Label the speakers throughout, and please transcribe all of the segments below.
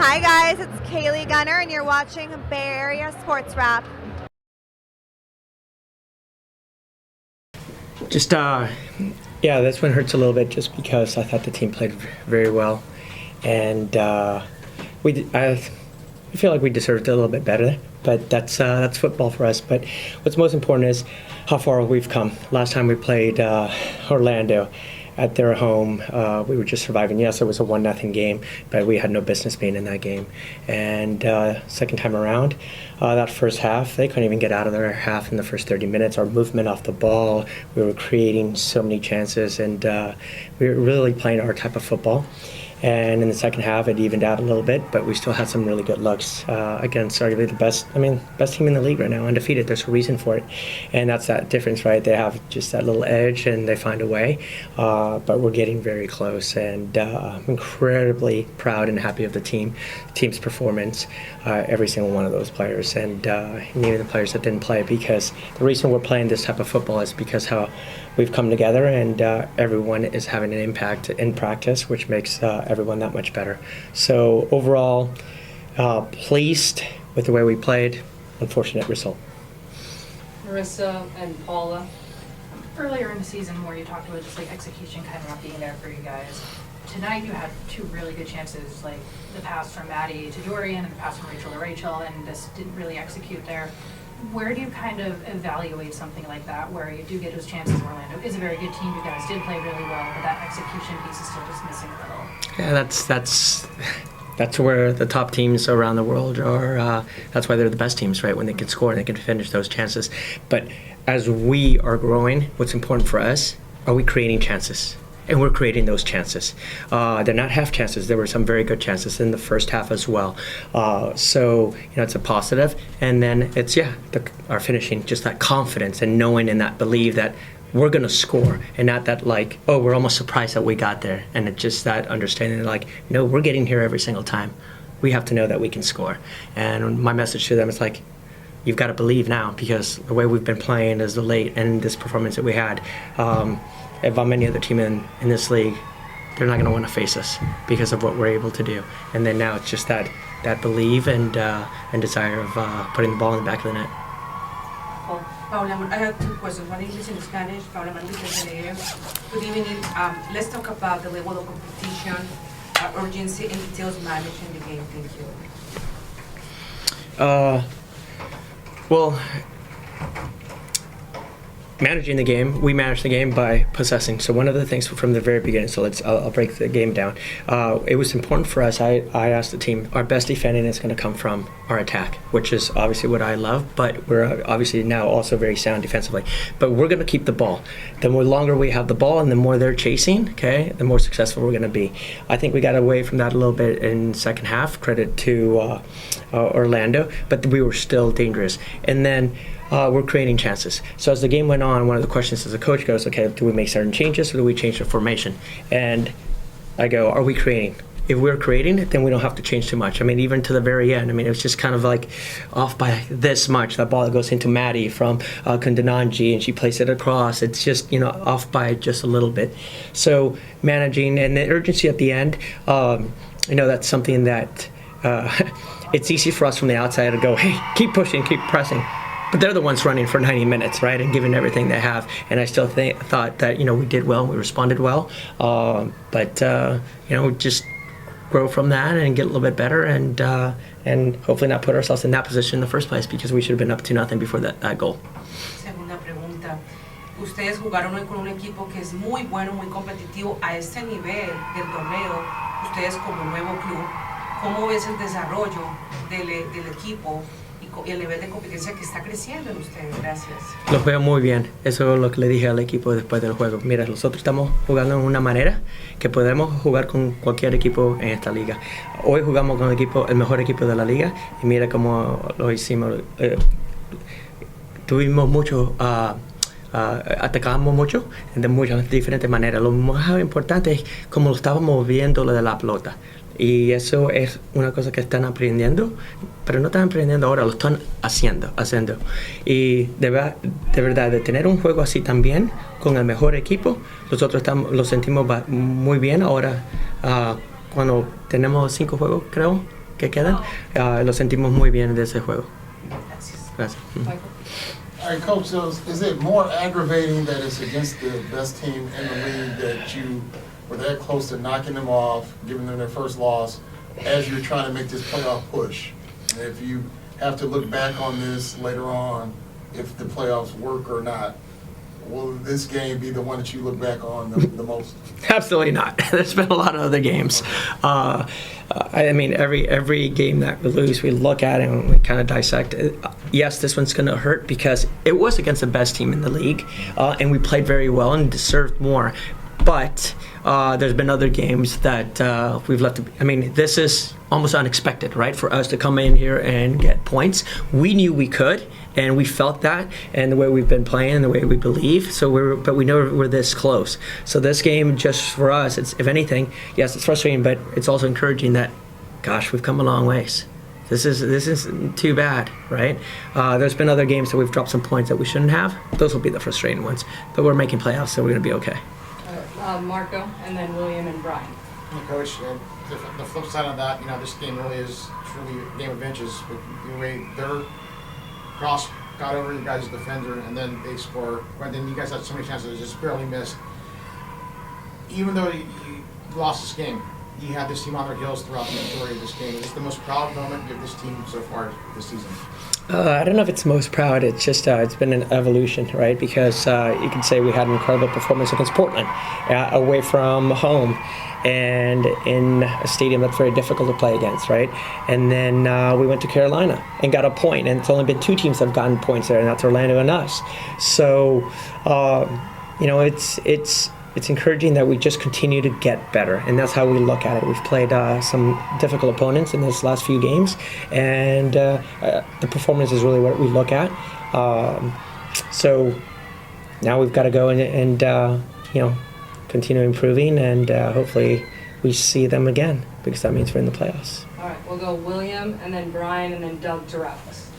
Speaker 1: Hi guys, it's Kaylee Gunner and you're watching Bay Area Sports Wrap.
Speaker 2: Yeah, this one hurts a little bit just because I thought the team played very well, and I feel like we deserved a little bit better. But that's football for us. But what's most important is how far we've come. Last time we played Orlando at their home, we were just surviving. Yes, it was a 1-0 game, but we had no business being in that game. And second time around, that first half, they couldn't even get out of their half in the first 30 minutes. Our movement off the ball, we were creating so many chances, and we were really playing our type of football. And in the second half, it evened out a little bit, but we still had some really good looks against arguably the best team in the league right now, undefeated. There's a reason for it. And that's that difference, right? They have just that little edge and they find a way. But we're getting very close, and I'm incredibly proud and happy of the team's performance, every single one of those players, and even the players that didn't play, because the reason we're playing this type of football is because how we've come together, and everyone is having an impact in practice, which makes everyone that much better. So overall, pleased with the way we played. Unfortunate result.
Speaker 3: Marissa and Paula.
Speaker 4: Earlier in the season where you talked about just like execution kind of not being there for you guys. Tonight you had two really good chances, like the pass from Maddie to Dorian and the pass from Rachel to Rachel, and just didn't really execute there. Where do you kind of evaluate something like that, where you do get those chances? Orlando is a very good team. You guys did play really well, but that execution piece is still just missing a little.
Speaker 2: Yeah, that's where the top teams around the world are. That's why they're the best teams, right? When they can score and they can finish those chances. But as we are growing, what's important for us, are we creating chances? And we're creating those chances. They're not half chances. There were some very good chances in the first half as well. So it's a positive. And then it's our finishing, just that confidence and knowing and that belief that we're going to score, and not that like, oh, we're almost surprised that we got there. And it's just that understanding that like, no, we're getting here every single time. We have to know that we can score. And my message to them is like, you've got to believe now, because the way we've been playing is the late and this performance that we had. If I'm any other team in this league, they're not going to want to face us because of what we're able to do. And then now it's just that belief and desire of putting the ball in the back of the net.
Speaker 5: Paula, I have two questions, one English and Spanish. Paula Marquez. Good evening. Let's talk about the level of competition, urgency, and details managed in the game. Thank you.
Speaker 2: Well, managing the game, we manage the game by possessing. So one of the things from the very beginning, so I'll break the game down. It was important for us, I asked the team, our best defending is going to come from our attack, which is obviously what I love, but we're obviously now also very sound defensively. But we're going to keep the ball. The more longer we have the ball and the more they're chasing, okay, the more successful we're going to be. I think we got away from that a little bit in second half, credit to Orlando, but we were still dangerous. And then we're creating chances. So as the game went on, one of the questions as a coach goes, okay, do we make certain changes or do we change the formation? And I go, are we creating? If we're creating it, then we don't have to change too much. I mean, even to the very end, it was just kind of like off by this much. That ball that goes into Maddie from Kundananji, and she plays it across. It's just, off by just a little bit. So managing, and the urgency at the end, that's something that it's easy for us from the outside to go, hey, keep pushing, keep pressing. But they're the ones running for 90 minutes, right, and giving everything they have. And I still thought that, we did well, we responded well. But just grow from that and get a little bit better, and hopefully not put ourselves in that position in the first place, because we should have been up 2-0 before that goal.
Speaker 5: Segunda pregunta. Ustedes jugaron hoy con un equipo que es muy bueno, muy competitivo a este nivel del torneo. Ustedes como nuevo club, ¿cómo ves el desarrollo del equipo y el nivel de competencia que está creciendo en ustedes? Gracias.
Speaker 2: Los veo muy bien. Eso es lo que le dije al equipo después del juego. Mira, nosotros estamos jugando en una manera que podemos jugar con cualquier equipo en esta liga. Hoy jugamos con el mejor equipo de la liga, y mira cómo lo hicimos. Tuvimos mucho, atacamos mucho de muchas diferentes maneras. Lo más importante es cómo lo estábamos viendo lo de la pelota. Y eso es una cosa que están aprendiendo, pero no están aprendiendo ahora, lo están haciendo. Y de verdad, de tener un juego así también, con el mejor equipo, nosotros lo sentimos muy bien ahora. Cuando tenemos 5 juegos, creo, que quedan. Lo sentimos muy bien de ese juego. Gracias.
Speaker 3: Michael?
Speaker 6: All right, Coach, so is it more aggravating that it's against the best team in the league that you were that close to knocking them off, giving them their first loss, as you're trying to make this playoff push? And if you have to look back on this later on, if the playoffs work or not, will this game be the one that you look back on the most?
Speaker 2: Absolutely not. There's been a lot of other games. I mean, every game that we lose, we look at it and we kind of dissect it. Yes, this one's going to hurt because it was against the best team in the league, and we played very well and deserved more. But there's been other games that we've left. I mean, this is almost unexpected, right? For us to come in here and get points. We knew we could, and we felt that, and the way we've been playing, and the way we believe. But we know we're this close. So this game, just for us, it's, if anything, yes, it's frustrating, but it's also encouraging that, gosh, we've come a long ways. This isn't too bad, right? There's been other games that we've dropped some points that we shouldn't have. Those will be the frustrating ones. But we're making playoffs, so we're going to be okay.
Speaker 3: Marco, and then William and Brian.
Speaker 7: Coach, the flip side of that, this game really is truly a game of inches. But the way their cross got over you guys' defender, and then they score, and then you guys had so many chances, just barely missed. Even though you lost this game, you had this team on their heels throughout the majority of this game. It's the most proud moment of this team so far this season.
Speaker 2: I don't know if it's most proud. It's just it's been an evolution, right? Because you could say we had an incredible performance against Portland, away from home, and in a stadium that's very difficult to play against, right? And then we went to Carolina and got a point, and it's only been two teams that have gotten points there, and that's Orlando and us. So, it's encouraging that we just continue to get better, and that's how we look at it. We've played some difficult opponents in this last few games, and the performance is really what we look at. So now we've got to go and continue improving, and hopefully we see them again, because that means we're in the playoffs.
Speaker 3: All right, we'll go William, and then Brian, and then Doug to wrap us.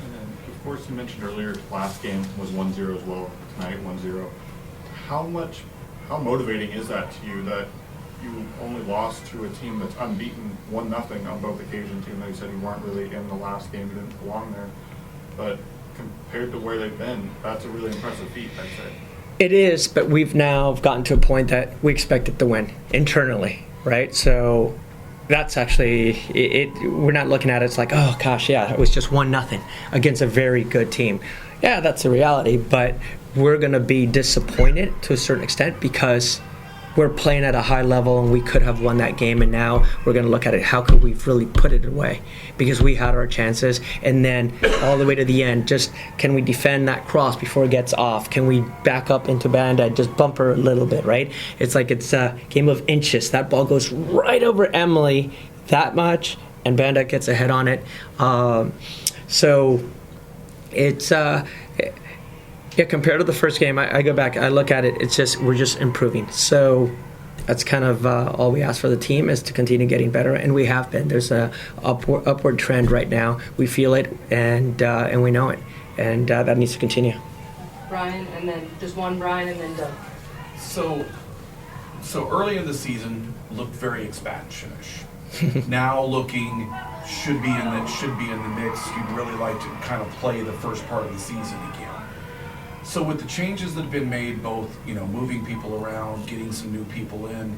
Speaker 8: And then, of course, you mentioned earlier, last game was 1-0 as well. Tonight, 1-0. How motivating is that to you that you only lost to a team that's unbeaten 1-0 on both occasions, even though you said you weren't really in the last game, you didn't belong there. But compared to where they've been, that's a really impressive feat, I'd say.
Speaker 2: It is, but we've now gotten to a point that we expected to win internally, right? So that's actually it. We're not looking at it. It's like, oh gosh, yeah, it was just 1-0 against a very good team. Yeah, that's the reality, but we're going to be disappointed to a certain extent because we're playing at a high level and we could have won that game, and now we're going to look at it, how could we really put it away? Because we had our chances, and then all the way to the end, just can we defend that cross before it gets off? Can we back up into Banda, just bump her a little bit, right? It's like it's a game of inches. That ball goes right over Emily that much, and Banda gets a head on it. So it's... Yeah, compared to the first game, I go back, I look at it, it's just, we're just improving. So that's kind of all we ask for the team, is to continue getting better, and we have been. There's a upward trend right now. We feel it, and we know it, and that needs to continue.
Speaker 3: Brian, and then just one Brian, and then Doug.
Speaker 9: So early in the season looked very expansionish. Now looking should be in the mix. You'd really like to kind of play the first part of the season again. So with the changes that have been made, both moving people around, getting some new people in,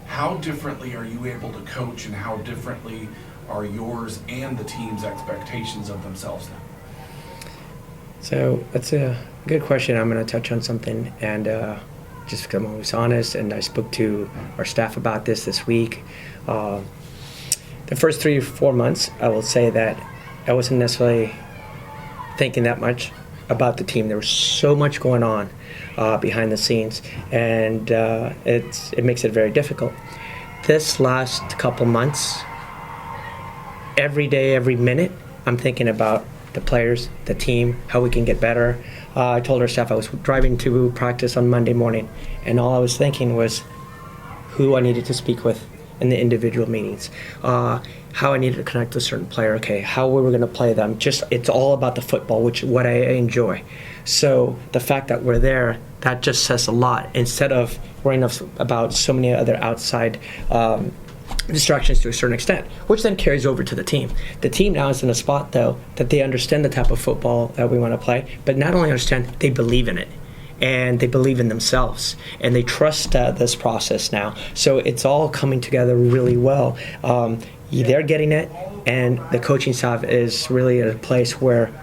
Speaker 9: how differently are you able to coach, and how differently are yours and the team's expectations of themselves now?
Speaker 2: So that's a good question. I'm going to touch on something, and just because I'm always honest, and I spoke to our staff about this week. The first 3 or 4 months, I will say that I wasn't necessarily thinking that much about the team. There was so much going on behind the scenes, and it makes it very difficult. This last couple months, every day, every minute, I'm thinking about the players, the team, how we can get better. I told our staff I was driving to practice on Monday morning, and all I was thinking was who I needed to speak with in the individual meetings, how I needed to connect with a certain player, how we were going to play them. Just, it's all about the football, which what I enjoy. So the fact that we're there, that just says a lot, instead of worrying about so many other outside distractions to a certain extent, which then carries over to the team. The team now is in a spot, though, that they understand the type of football that we want to play, but not only understand, they believe in it. And they believe in themselves, and they trust this process now. So it's all coming together really well. They're getting it, and the coaching staff is really at a place where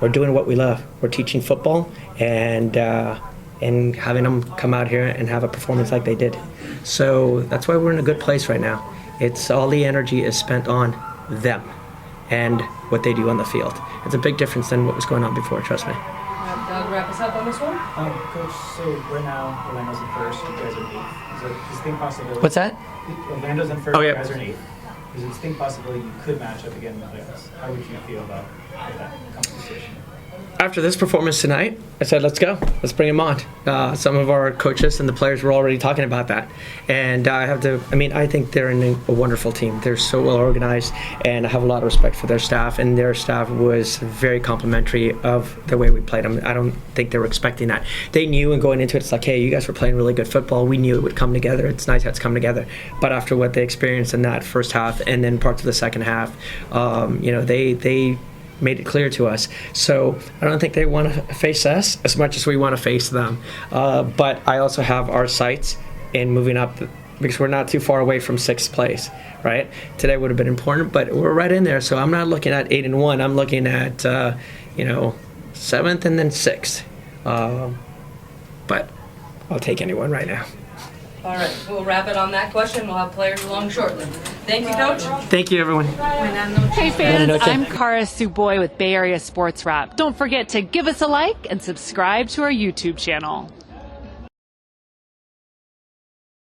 Speaker 2: we're doing what we love. We're teaching football, and having them come out here and have a performance like they did. So that's why we're in a good place right now. It's all the energy is spent on them and what they do on the field. It's a big difference than what was going on before, trust me.
Speaker 3: Doug, wrap us up on this one.
Speaker 10: Coach, so right now Orlando's in first, you guys are in eighth. Is there a distinct possibility?
Speaker 2: What's that?
Speaker 10: Orlando's in first,
Speaker 2: Oh, yeah.
Speaker 10: you guys are in eighth. There's a distinct possibility you could match up again in the playoffs. How would you feel about if that comes to fruition?
Speaker 2: After this performance tonight, I said, let's go. Let's bring him on. Some of our coaches and the players were already talking about that. And I think they're a wonderful team. They're so well organized, and I have a lot of respect for their staff, and their staff was very complimentary of the way we played them. I don't think they were expecting that. They knew, and going into it, it's like, hey, you guys were playing really good football. We knew it would come together. It's nice how it's come together. But after what they experienced in that first half and then parts of the second half, they made it clear to us. So I don't think they want to face us as much as we want to face them. But I also have our sights in moving up because we're not too far away from sixth place, right? Today would have been important, but we're right in there. So I'm not looking at 8-1. I'm looking at, seventh and then sixth. But I'll take anyone right now.
Speaker 3: All right, we'll wrap it on that question. We'll have players along shortly. Thank you, Coach.
Speaker 2: Thank you, everyone.
Speaker 11: Hey fans, I'm Cara Suboy with Bay Area Sports Wrap. Don't forget to give us a like and subscribe to our YouTube channel.